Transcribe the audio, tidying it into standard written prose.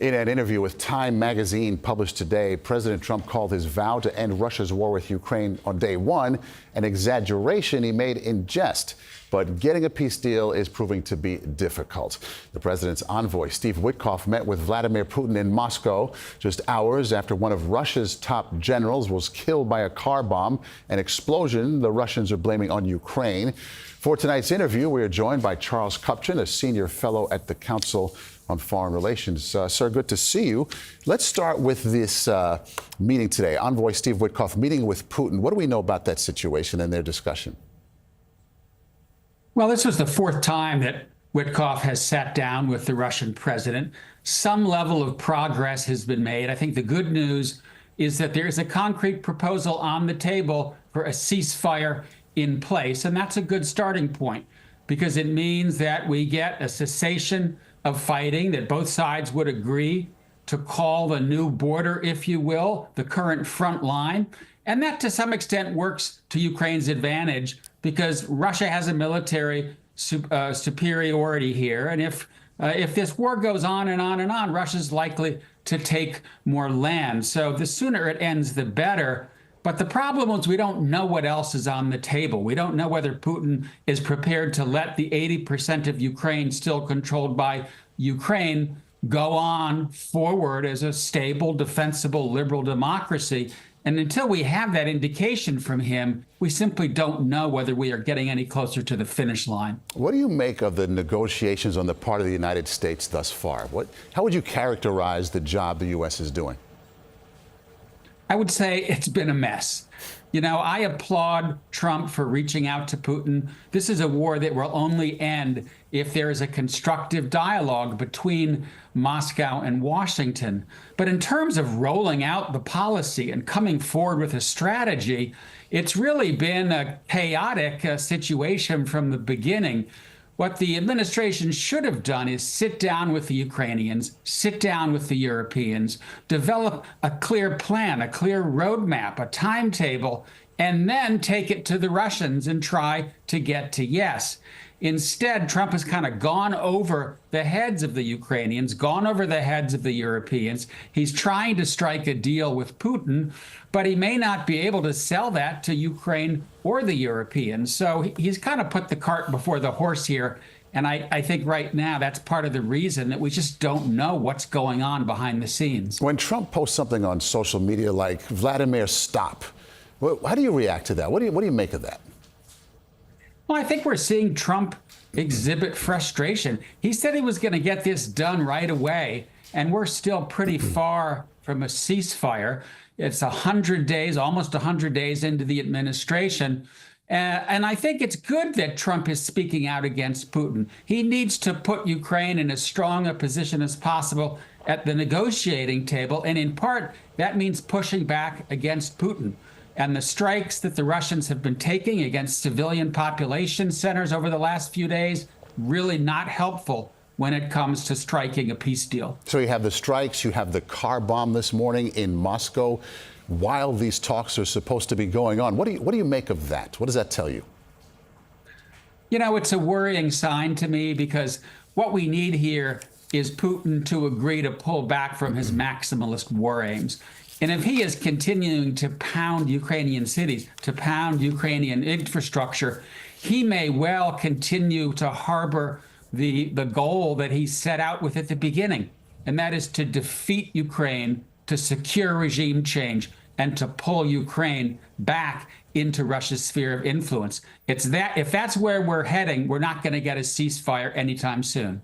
In an interview with Time magazine published today, President Trump called his vow to end Russia's war with Ukraine on day one an exaggeration he made in jest. But getting a peace deal is proving to be difficult. The president's envoy, Steve Witkoff, met with Vladimir Putin in Moscow just hours after one of Russia's top generals was killed by a car bomb, an explosion the Russians are blaming on Ukraine. For tonight's interview, we are joined by Charles Kupchan, a senior fellow at the Council on Foreign Relations. Sir, good to see you. Let's start with this meeting today. Envoy Steve Witkoff meeting with Putin. What do we know about that situation and their discussion? Well, this was the fourth time that Witkoff has sat down with the Russian president. Some level of progress has been made. I think the good news is that there is a concrete proposal on the table for a ceasefire in place, and that's a good starting point because it means that we get a cessation of fighting, that both sides would agree to call the new border, if you will, the current front line. And that to some extent works to Ukraine's advantage because Russia has a military superiority here. And if this war goes on and on and on, Russia's likely to take more land. So the sooner it ends, the better. But the problem is we don't know what else is on the table. We don't know whether Putin is prepared to let the 80% of Ukraine still controlled by Ukraine go on forward as a stable, defensible, liberal democracy. And until we have that indication from him, we simply don't know whether we are getting any closer to the finish line. What do you make of the negotiations on the part of the United States thus far? How would you characterize the job the U.S. is doing? I would say it's been a mess. You know, I applaud Trump for reaching out to Putin. This is a war that will only end if there is a constructive dialogue between Moscow and Washington. But in terms of rolling out the policy and coming forward with a strategy, it's really been a chaotic situation from the beginning. What the administration should have done is sit down with the Ukrainians, sit down with the Europeans, develop a clear plan, a clear roadmap, a timetable, and then take it to the Russians and try to get to yes. Instead, Trump has kind of gone over the heads of the Ukrainians, gone over the heads of the Europeans. He's trying to strike a deal with Putin, but he may not be able to sell that to Ukraine or the Europeans. So he's kind of put the cart before the horse here. And I think right now that's part of the reason that we just don't know what's going on behind the scenes. When Trump posts something on social media like, Vladimir, stop, how do you react to that? What do you make of that? Well, I think we're seeing Trump exhibit frustration. He said he was going to get this done right away, and we're still pretty far from a ceasefire. It's 100 days, almost 100 days into the administration. And I think it's good that Trump is speaking out against Putin. He needs to put Ukraine in as strong a position as possible at the negotiating table. And in part, that means pushing back against Putin. And the strikes that the Russians have been taking against civilian population centers over the last few days, really not helpful when it comes to striking a peace deal. So you have the strikes, you have the car bomb this morning in Moscow while these talks are supposed to be going on. What do you make of that? What does that tell you? You know, it's a worrying sign to me because what we need here is Putin to agree to pull back from his maximalist war aims. And if he is continuing to pound Ukrainian cities, to pound Ukrainian infrastructure, he may well continue to harbor the goal that he set out with at the beginning, and that is to defeat Ukraine, to secure regime change, and to pull Ukraine back into Russia's sphere of influence. If that's where we're heading, we're not going to get a ceasefire anytime soon.